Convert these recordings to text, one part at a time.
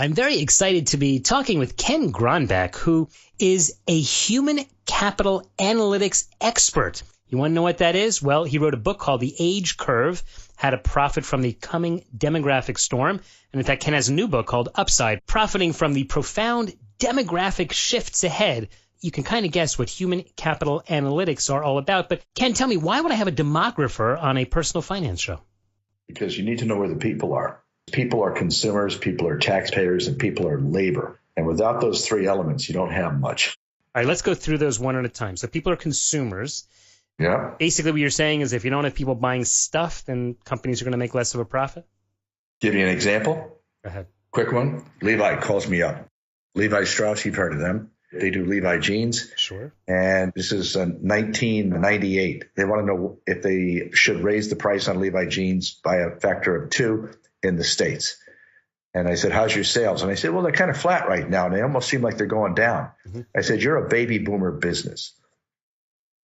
I'm very excited to be talking with Ken Gronbach, who is a human capital analytics expert. You want to know what that is? Well, he wrote a book called The Age Curve, How to Profit from the Coming Demographic Storm. And in fact, Ken has a new book called Upside, Profiting from the Profound Demographic Shifts Ahead. You can kind of guess what human capital analytics are all about. But Ken, tell me, why would I have a demographer on a personal finance show? Because you need to know where the people are. People are consumers, people are taxpayers, and people are labor. And without those three elements, you don't have much. All right, let's go through those one at a time. So people are consumers. Yeah. Basically, what you're saying is if you don't have people buying stuff, then companies are going to make less of a profit? Give you an example. Go ahead. Quick one. Levi calls me up. Levi Strauss, you've heard of them. They do Levi jeans. Sure. And this is 1998. They want to know if they should raise the price on Levi jeans by a factor of 2 in the States. And I said, how's your sales? And I said, well, they're kind of flat right now. And they almost seem like they're going down. Mm-hmm. I said, you're a baby boomer business.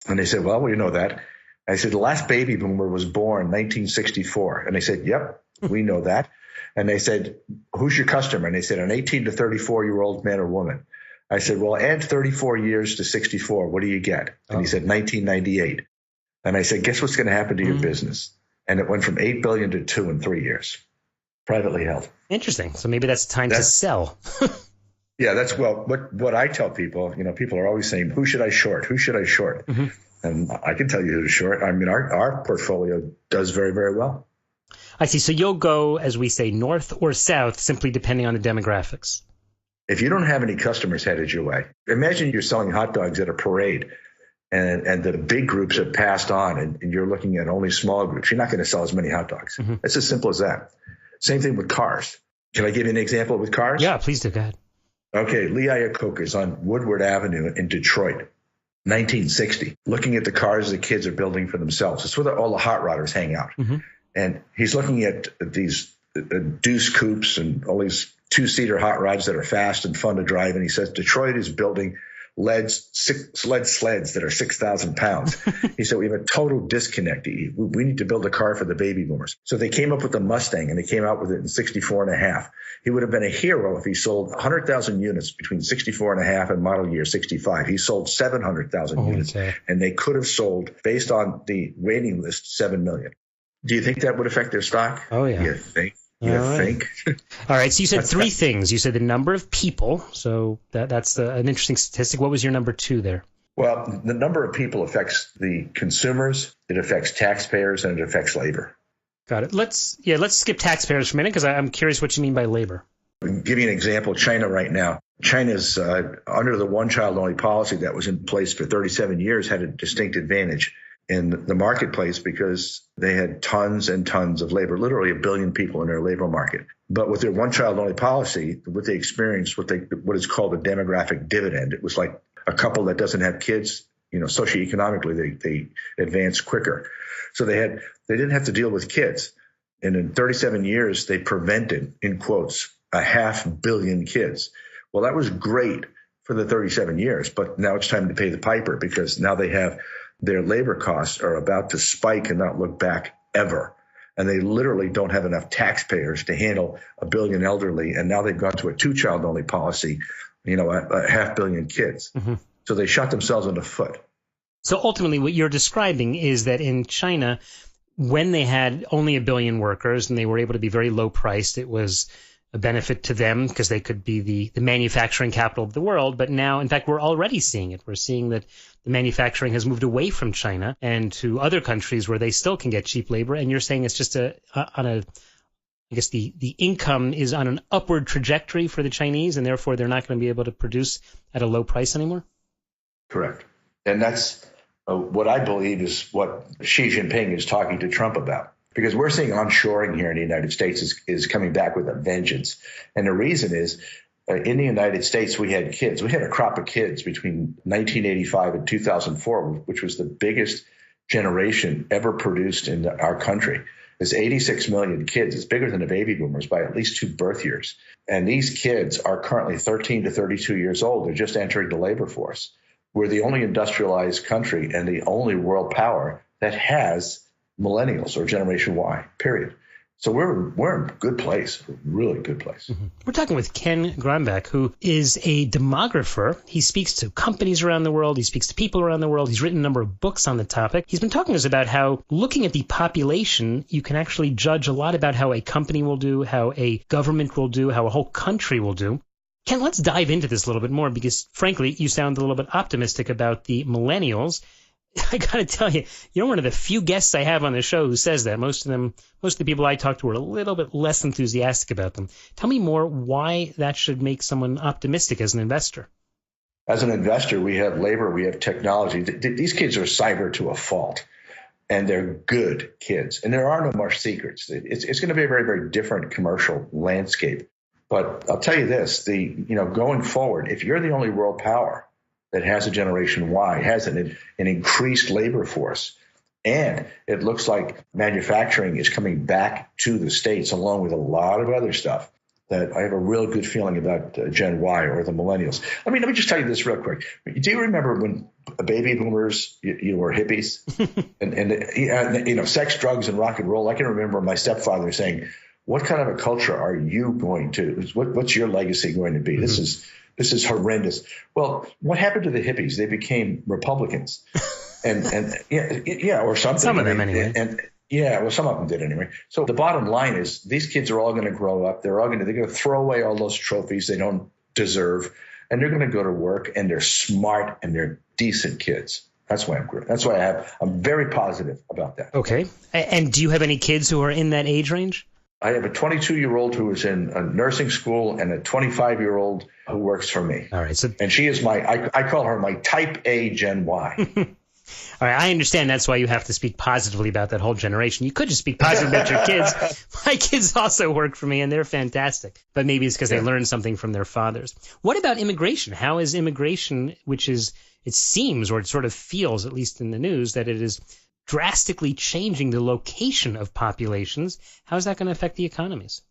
And they said, well, we know that. I said, the last baby boomer was born 1964. And they said, yep, we know that. And they said, who's your customer? And they said, an 18 to 34-year-old man or woman. I said, well, add 34 years to 64. What do you get? And he said, 1998. And I said, guess what's going to happen to your business? And it went from 8 billion to 2 in 3 years. Privately held. Interesting. So maybe that's time to sell. Yeah, that's what I tell people. You know, people are always saying, who should I short? Who should I short? Mm-hmm. And I can tell you who to short. I mean, our portfolio does very, very well. I see. So you'll go, as we say, north or south, simply depending on the demographics. If you don't have any customers headed your way, imagine you're selling hot dogs at a parade and the big groups have passed on and you're looking at only small groups. You're not going to sell as many hot dogs. Mm-hmm. It's as simple as that. Same thing with cars. Can I give you an example with cars? Yeah, please do. Go ahead. Okay, Lee Iacocca is on Woodward Avenue in Detroit, 1960, looking at the cars the kids are building for themselves. It's where all the hot rodders hang out. Mm-hmm. And he's looking at these Deuce coupes and all these two-seater hot rods that are fast and fun to drive. And he says, Detroit is building lead sleds that are 6,000 pounds. He said, we have a total disconnect. We need to build a car for the baby boomers. So they came up with the Mustang, and they came out with it in 64 and a half. He would have been a hero if he sold 100,000 units between 64 and a half and model year 65. He sold 700,000 units, and they could have sold, based on the waiting list, 7 million. Do you think that would affect their stock? Oh, yeah. You think? Think? All right. So you said three things. You said the number of people. So that's an interesting statistic. What was your number 2 there? Well, the number of people affects the consumers, it affects taxpayers, and it affects labor. Got it. Let's skip taxpayers for a minute because I'm curious what you mean by labor. I'll give you an example. China right now. China's under the one-child-only policy that was in place for 37 years had a distinct advantage in the marketplace because they had tons and tons of labor, literally 1 billion people in their labor market. But with their one-child-only policy, what they experienced, what is called a demographic dividend, it was like a couple that doesn't have kids, you know, socioeconomically, they advance quicker. So they didn't have to deal with kids. And in 37 years, they prevented, in quotes, 500 million kids. Well, that was great for the 37 years, but now it's time to pay the piper because now they have their labor costs are about to spike and not look back ever. And they literally don't have enough taxpayers to handle 1 billion elderly. And now they've gone to a 2-child only policy, you know, 500 million kids. Mm-hmm. So they shot themselves in the foot. So ultimately what you're describing is that in China, when they had only 1 billion workers and they were able to be very low priced, it was a benefit to them because they could be the manufacturing capital of the world. But now, in fact, we're already seeing it. We're seeing that the manufacturing has moved away from China and to other countries where they still can get cheap labor. And you're saying it's just I guess the income is on an upward trajectory for the Chinese, and therefore they're not going to be able to produce at a low price anymore? Correct. And that's what I believe is what Xi Jinping is talking to Trump about. Because we're seeing onshoring here in the United States is coming back with a vengeance. And the reason is in the United States, we had kids. We had a crop of kids between 1985 and 2004, which was the biggest generation ever produced in our country. There's 86 million kids. It's bigger than the baby boomers by at least 2 birth years. And these kids are currently 13 to 32 years old. They're just entering the labor force. We're the only industrialized country and the only world power that has millennials or Generation Y, period. So we're in a good place, a really good place. Mm-hmm. We're talking with Ken Gronbach, who is a demographer. He speaks to companies around the world. He speaks to people around the world. He's written a number of books on the topic. He's been talking to us about how looking at the population, you can actually judge a lot about how a company will do, how a government will do, how a whole country will do. Ken, let's dive into this a little bit more because, frankly, you sound a little bit optimistic about the millennials. I got to tell you, you're one of the few guests I have on the show who says that. Most of the people I talk to are a little bit less enthusiastic about them. Tell me more why that should make someone optimistic as an investor. As an investor, we have labor, we have technology. These kids are cyber to a fault, and they're good kids. And there are no more secrets. It's going to be a very, very different commercial landscape. But I'll tell you this, going forward, if you're the only world power that has a Generation Y, has an increased labor force, and it looks like manufacturing is coming back to the States along with a lot of other stuff, that I have a real good feeling about Gen Y or the millennials. Let me just tell you this real quick. Do you remember when baby boomers, you were hippies and sex, drugs, and rock and roll? I can remember my stepfather saying, what kind of a culture are you going to, what's your legacy going to be? Mm-hmm. This is horrendous. Well, what happened to the hippies? They became Republicans, and or something. Some of them anyway. Some of them did anyway. So the bottom line is these kids are all going to grow up. They're going to throw away all those trophies they don't deserve, and they're going to go to work. And they're smart and they're decent kids. That's why I'm very positive about that. Okay. And do you have any kids who are in that age range? I have a 22-year-old who is in a nursing school and a 25-year-old who works for me. All right. And she is I call her my type A Gen Y. All right. I understand that's why you have to speak positively about that whole generation. You could just speak positively about your kids. My kids also work for me, and they're fantastic. But maybe it's because they learned something from their fathers. What about immigration? How is immigration, which is, it seems, or it sort of feels, at least in the news, that it is drastically changing the location of populations. How is that going to affect the economies?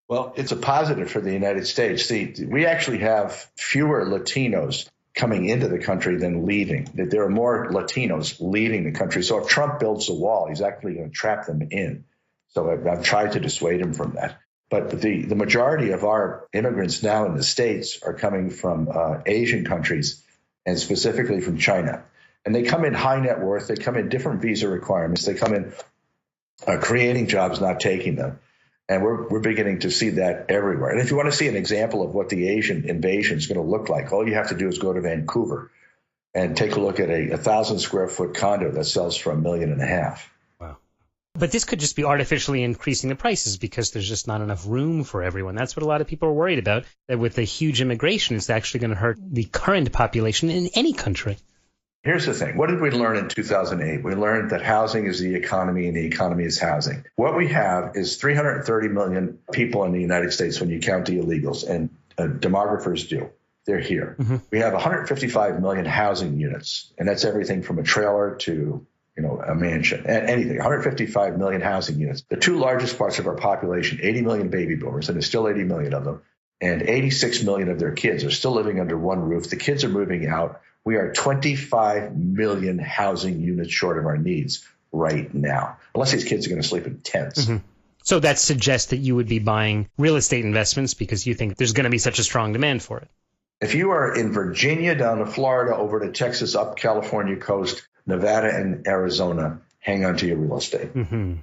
Well, it's a positive for the United States. We actually have fewer Latinos coming into the country than leaving. There are more Latinos leaving the country. So if Trump builds a wall, he's actually going to trap them in. So I've tried to dissuade him from that. But the majority of our immigrants now in the States are coming from Asian countries, and specifically from China. And they come in high net worth. They come in different visa requirements. They come in creating jobs, not taking them. And we're beginning to see that everywhere. And if you want to see an example of what the Asian invasion is going to look like, all you have to do is go to Vancouver and take a look at a 1,000 square foot condo that sells for $1.5 million. Wow. But this could just be artificially increasing the prices because there's just not enough room for everyone. That's what a lot of people are worried about, that with the huge immigration, it's actually going to hurt the current population in any country. Here's the thing. What did we learn in 2008? We learned that housing is the economy and the economy is housing. What we have is 330 million people in the United States when you count the illegals, and demographers do. They're here. Mm-hmm. We have 155 million housing units, and that's everything from a trailer to a mansion, anything, 155 million housing units. The two largest parts of our population, 80 million baby boomers, and there's still 80 million of them, and 86 million of their kids are still living under one roof. The kids are moving out. We are 25 million housing units short of our needs right now, unless these kids are going to sleep in tents. Mm-hmm. So that suggests that you would be buying real estate investments because you think there's going to be such a strong demand for it. If you are in Virginia, down to Florida, over to Texas, up California coast, Nevada, and Arizona, hang on to your real estate. Mm-hmm.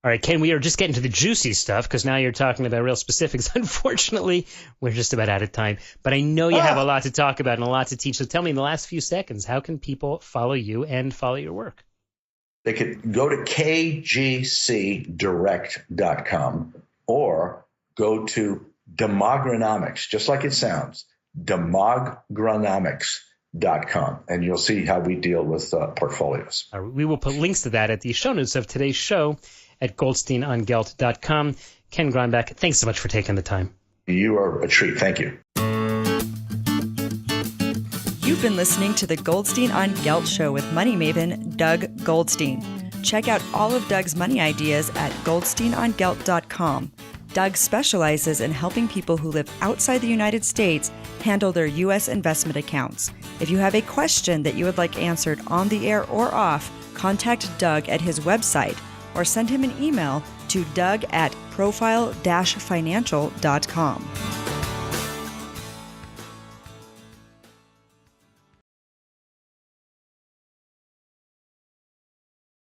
All right, Ken, we are just getting to the juicy stuff because now you're talking about real specifics. Unfortunately, we're just about out of time. But I know you have a lot to talk about and a lot to teach. So tell me in the last few seconds, how can people follow you and follow your work? They could go to kgcdirect.com or go to Demogronomics, just like it sounds, Demogronomics.com, and you'll see how we deal with portfolios. All right, we will put links to that at the show notes of today's show at goldsteinongelt.com. Ken Gronbach, thanks so much for taking the time. You are a treat. Thank you. You've been listening to the Goldstein on Gelt Show with money maven Doug Goldstein. Check out all of Doug's money ideas at goldsteinongelt.com. Doug specializes in helping people who live outside the United States handle their U.S. investment accounts. If you have a question that you would like answered on the air or off, contact Doug at his website, or send him an email to doug@profile-financial.com.